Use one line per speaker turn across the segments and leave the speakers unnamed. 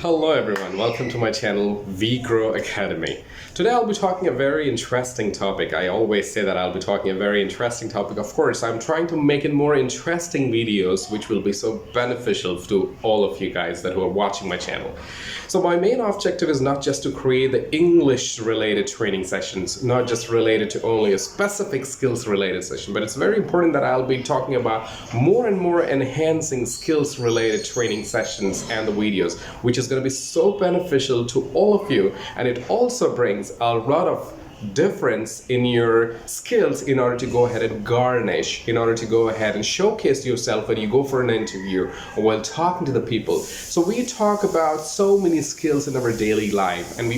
Hello everyone, welcome to my channel Wegrow Academy. Today I'll be talking a very interesting topic. I always say that I'll be talking a very interesting topic. Of course, I'm trying to make it more interesting videos which will be so beneficial to all of you guys that who are watching my channel. So my main objective is not just to create the English related training sessions, not just related to only a specific skills related session, but it's very important that I'll be talking about more and more enhancing skills related training sessions and the videos, which is going to be so beneficial to all of you, and it also brings a lot of difference in your skills in order to go ahead and garnish, in order to go ahead and showcase yourself when you go for an interview or while talking to the people. So we talk about so many skills in our daily life, and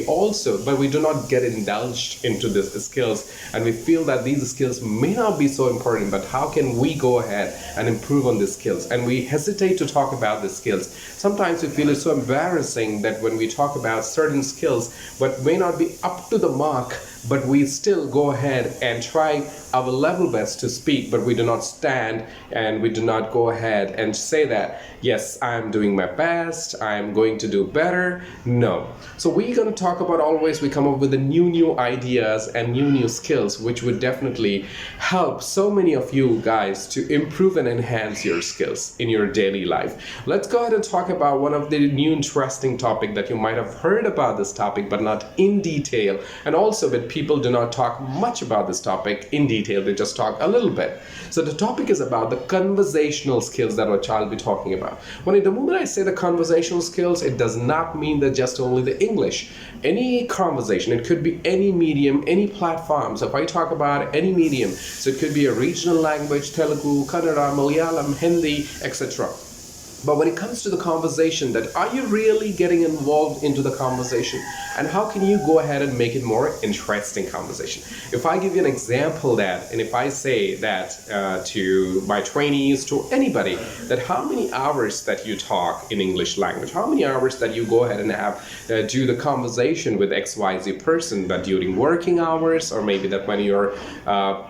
but we do not get indulged into these skills, and we feel that these skills may not be so important, but how can we go ahead and improve on these skills? And we hesitate to talk about the skills. Sometimes we feel it's so embarrassing that when we talk about certain skills but may not be up to the mark, but we still go ahead and try our level best to speak, but we do not stand and we do not go ahead and say that, yes, I'm doing my best, I'm going to do better. No. So we're going to talk about always we come up with the new ideas and new skills, which would definitely help so many of you guys to improve and enhance your skills in your daily life. Let's go ahead and talk about one of the new interesting topic that you might have heard about this topic, but not in detail. And also that people do not talk much about this topic in detail, they just talk a little bit. So the topic is about the conversational skills that I'll be talking about. The moment I say the conversational skills, it does not mean that just only the English. Any conversation, it could be any medium, any platform. So if I talk about any medium, so it could be a regional language, Telugu, Kannada, Malayalam, Hindi, etc. But when it comes to the conversation, that are you really getting involved into the conversation, and how can you go ahead and make it more interesting conversation? If I give you an example that, and if I say that to my trainees, to anybody, that how many hours that you talk in English language, how many hours that you go ahead and have do the conversation with XYZ person, but during working hours, or maybe that when you're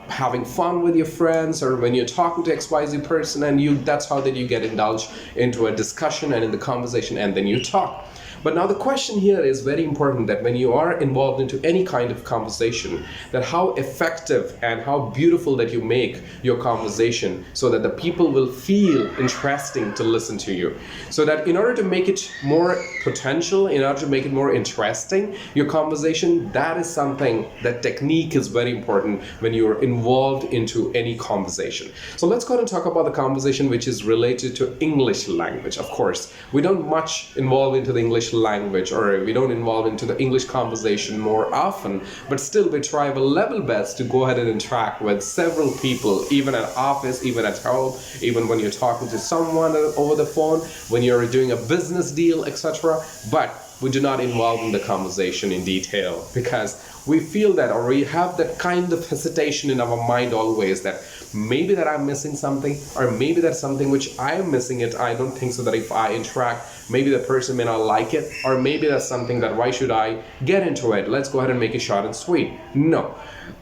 having fun with your friends, or when you're talking to XYZ person, and that's how that you get indulged into a discussion and in the conversation, and then you talk. But now the question here is very important, that when you are involved into any kind of conversation, that how effective and how beautiful that you make your conversation, so that the people will feel interesting to listen to you. So that in order to make it more potential, in order to make it more interesting, your conversation, that is something, that technique is very important when you're involved into any conversation. So let's go ahead and talk about the conversation which is related to English language. Of course, we don't much involve into the English language, or we don't involve into the English conversation more often, but still we try our level best to go ahead and interact with several people, even at office, even at home, even when you're talking to someone over the phone, when you're doing a business deal, etc. But we do not involve in the conversation in detail, because we feel that, or we have that kind of hesitation in our mind always, that maybe that I'm missing something, or maybe that's something which I am missing it. I don't think so that if I interact, maybe the person may not like it, or maybe that's something that why should I get into it? Let's go ahead and make it short and sweet. No.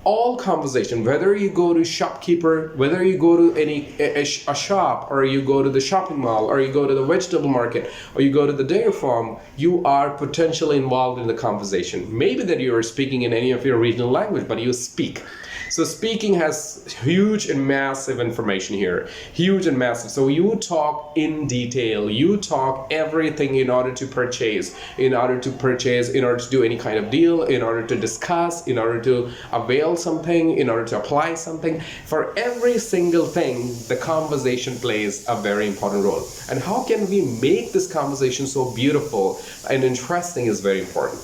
All conversation, whether you go to shopkeeper, whether you go to a shop, or you go to the shopping mall, or you go to the vegetable market, or you go to the dairy farm, you are potentially involved in the conversation. Maybe that you are speaking in any of your regional language, but you speak. So speaking has huge and massive information here, huge and massive. So you talk in detail, you talk everything in order to purchase, in order to do any kind of deal, in order to discuss, in order to avail something, in order to apply something. For every single thing, the conversation plays a very important role. And how can we make this conversation so beautiful and interesting is very important.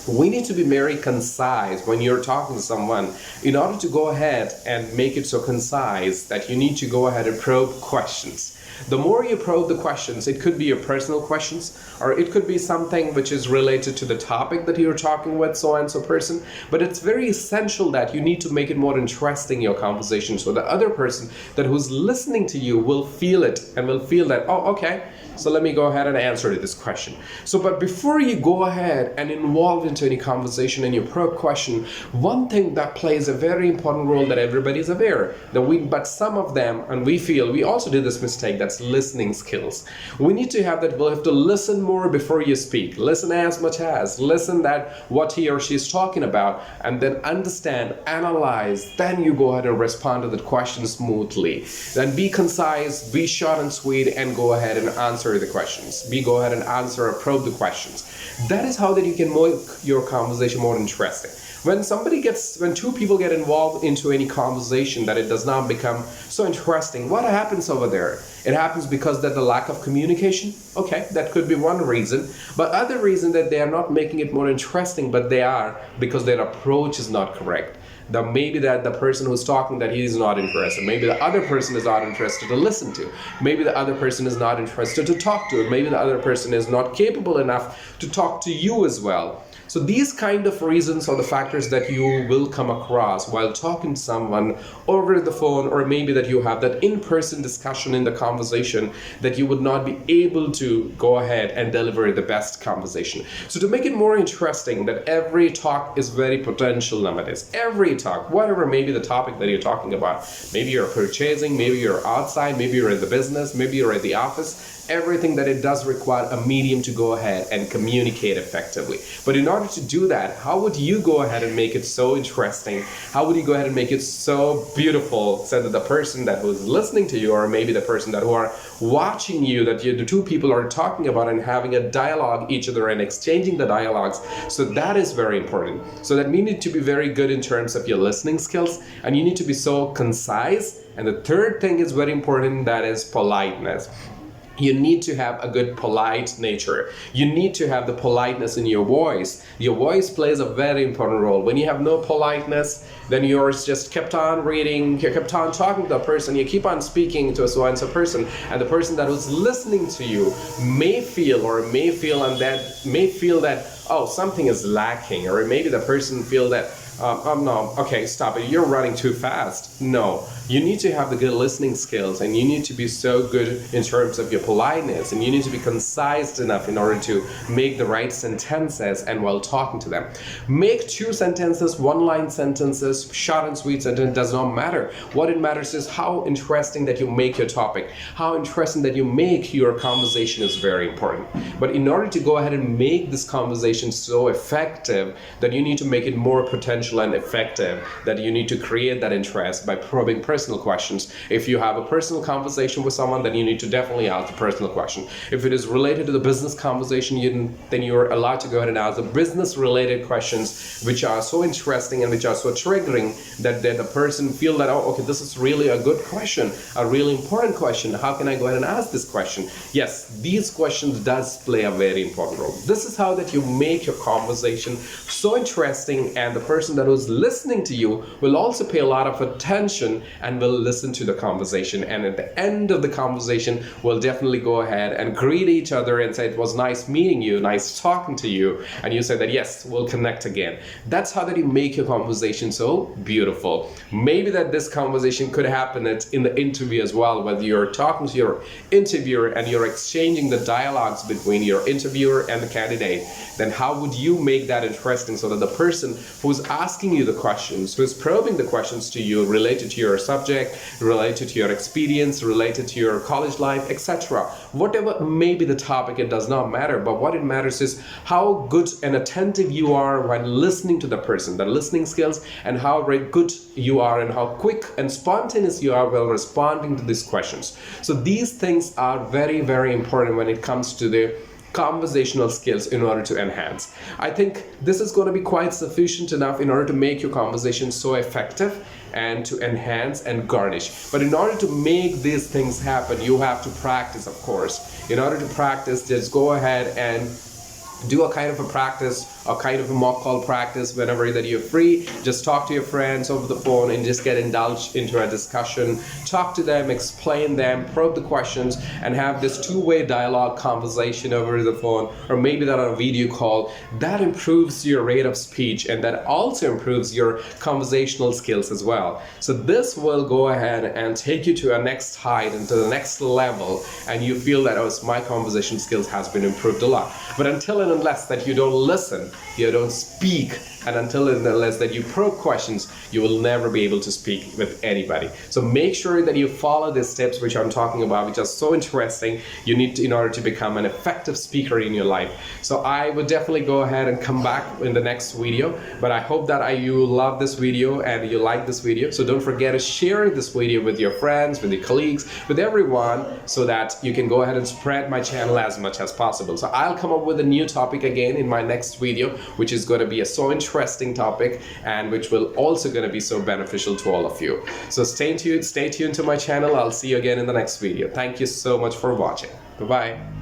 We need to be very concise when you're talking to someone, in order to go ahead and make it so concise that you need to go ahead and probe questions. The more you probe the questions, it could be your personal questions, or it could be something which is related to the topic that you're talking with so and so person, but it's very essential that you need to make it more interesting, your conversation, so the other person that who's listening to you will feel it and will feel that, oh, okay, so let me go ahead and answer this question. So, but before you go ahead and involve into any conversation and you probe question, one thing that plays a very important role that everybody is aware, but some of them, and we feel, we also do this mistake, That's listening skills. We need to have that. We'll have to listen more before you speak. Listen as much as. Listen that what he or she is talking about, and then understand, analyze. Then you go ahead and respond to the question smoothly. Then be concise, be short and sweet, and go ahead and answer the questions. Go ahead and answer or probe the questions. That is how that you can make your conversation more interesting. When two people get involved into any conversation, that it does not become so interesting, what happens over there? It happens because that the lack of communication. Okay, that could be one reason. But other reason that they are not making it more interesting, but they are because their approach is not correct. Maybe that the person who's talking, that he is not interested. Maybe the other person is not interested to listen to. Maybe the other person is not interested to talk to. Maybe the other person is not capable enough to talk to you as well. So these kind of reasons are the factors that you will come across while talking to someone over the phone, or maybe that you have that in-person discussion in the conversation, that you would not be able to go ahead and deliver the best conversation. So to make it more interesting, that every talk is very potential nowadays. Every talk, whatever may be the topic that you're talking about. Maybe you're purchasing, maybe you're outside, maybe you're in the business, maybe you're at the office. Everything that it does require a medium to go ahead and communicate effectively. But in order to do that, how would you go ahead and make it so interesting? How would you go ahead and make it so beautiful so that the person that who's listening to you, or maybe the person that who are watching you, that the two people are talking about and having a dialogue each other and exchanging the dialogues? So that is very important. So that we need to be very good in terms of your listening skills, and you need to be so concise. And the third thing is very important, that is politeness. You need to have a good polite nature. You need to have the politeness in your voice. Your voice plays a very important role. When you have no politeness, then you're just kept on reading, you kept on talking to the person, you keep on speaking to a so-and-so person, and the person that was listening to you may feel that, oh, something is lacking, or maybe the person feel that, no, okay, stop it, you're running too fast. No, you need to have the good listening skills, and you need to be so good in terms of your politeness, and you need to be concise enough in order to make the right sentences and while talking to them. Make 2 sentences, 1-line sentences, short and sweet sentence, does not matter. What it matters is how interesting that you make your topic, how interesting that you make your conversation is very important. But in order to go ahead and make this conversation so effective, that you need to make it more potential and effective, that you need to create that interest by probing personal questions. If you have a personal conversation with someone, then you need to definitely ask a personal question. If it is related to the business conversation, then you're allowed to go ahead and ask the business related questions, which are so interesting and which are so triggering that the person feel that, oh, okay, this is really a good question, a really important question. How can I go ahead and ask this question? Yes, these questions does play a very important role. This is how that you make your conversation so interesting, and the person that was listening to you will also pay a lot of attention and will listen to the conversation, and at the end of the conversation will definitely go ahead and greet each other and say, it was nice meeting you, nice talking to you, and you say that, yes, we'll connect again. That's how that you make your conversation so beautiful. Maybe that this conversation could happen in the interview as well, whether you're talking to your interviewer and you're exchanging the dialogues between your interviewer and the candidate. Then how would you make that interesting so that the person who's asking you the questions, who's probing the questions to you related to your subject, related to your experience, related to your college life, etc. Whatever may be the topic, it does not matter, but what it matters is how good and attentive you are when listening to the person, the listening skills, and how very good you are and how quick and spontaneous you are while responding to these questions. So these things are very, very important when it comes to the conversational skills in order to enhance. I think this is going to be quite sufficient enough in order to make your conversation so effective and to enhance and garnish. But in order to make these things happen, you have to practice, of course. In order to practice, just go ahead and do a kind of a practice, a kind of a mock call practice whenever that you're free. Just talk to your friends over the phone and just get indulged into a discussion. Talk to them, explain them, probe the questions, and have this two-way dialogue conversation over the phone, or maybe that on a video call. That improves your rate of speech, and that also improves your conversational skills as well. So this will go ahead and take you to a next height and to the next level, and you feel that, oh, my conversation skills has been improved a lot. But until and unless that you don't listen, you don't speak, and until and unless that you probe questions, you will never be able to speak with anybody. So make sure that you follow these steps which I'm talking about, which are so interesting. You need to, in order to become an effective speaker in your life. So I would definitely go ahead and come back in the next video, but I hope that you love this video and you like this video. So don't forget to share this video with your friends, with your colleagues, with everyone, so that you can go ahead and spread my channel as much as possible. So I'll come up with a new topic again in my next video, which is going to be a so interesting topic and which will also going to be so beneficial to all of you. So stay tuned to my channel. I'll see you again in the next video. Thank you so much for watching. Bye-bye.